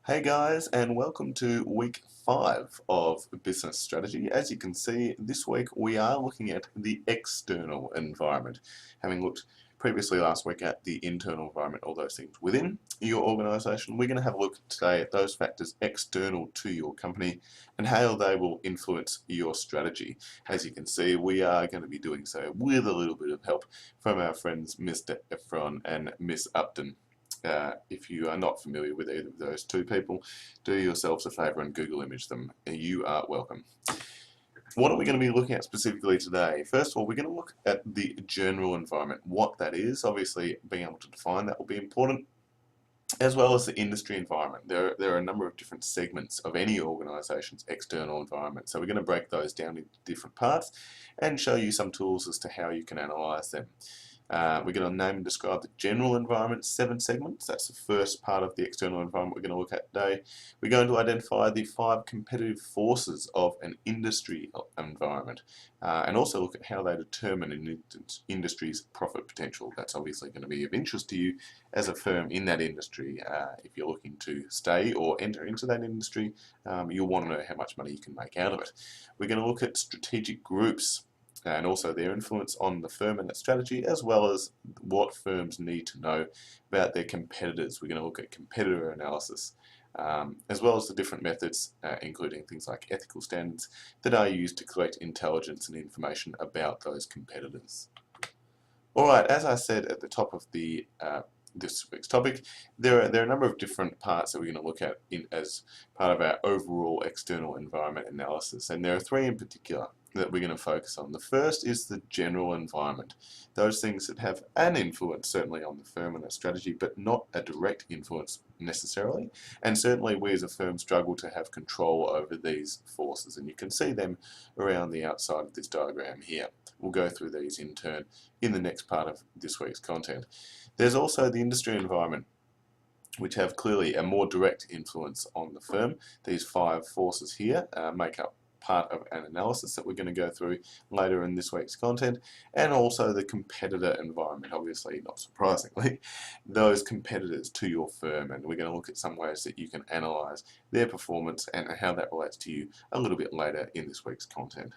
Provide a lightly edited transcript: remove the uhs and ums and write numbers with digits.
Hey guys, and welcome to week 5 of business strategy. As you can see, this week we are looking at the external environment. Having looked previously last week at the internal environment, all those things within your organization, we're going to have a look today at those factors external to your company and how they will influence your strategy. As you can see, we are going to be doing so with a little bit of help from our friends Mr. Efron and Miss Upton. If you are not familiar with either of those two people, do yourselves a favour and Google image them. You are welcome. What are we going to be looking at specifically today? First of all, we're going to look at the general environment, what that is. Obviously, being able to define that will be important, as well as the industry environment. There are a number of different segments of any organisation's external environment. So we're going to break those down into different parts and show you some tools as to how you can analyse them. We're going to name and describe the general environment, 7 segments. That's the first part of the external environment we're going to look at today. We're going to identify the 5 competitive forces of an industry environment, and also look at how they determine an industry's profit potential. That's obviously going to be of interest to you as a firm in that industry. If you're looking to stay or enter into that industry, you'll want to know how much money you can make out of it. We're going to look at strategic groups and also their influence on the firm and its strategy, as well as what firms need to know about their competitors. We're going to look at competitor analysis, as well as the different methods, including things like ethical standards, that are used to collect intelligence and information about those competitors. Alright, as I said at the top of the this week's topic, there are a number of different parts that we're going to look at as part of our overall external environment analysis, and there are 3 in particular that we're going to focus on. The first is the general environment, those things that have an influence certainly on the firm and its strategy, but not a direct influence necessarily, and certainly we as a firm struggle to have control over these forces, and you can see them around the outside of this diagram here. We'll go through these in turn in the next part of this week's content. There's also the industry environment, which have clearly a more direct influence on the firm. These 5 forces here make up part of an analysis that we're going to go through later in this week's content, and also the competitor environment, obviously not surprisingly, those competitors to your firm, and we're going to look at some ways that you can analyse their performance and how that relates to you a little bit later in this week's content.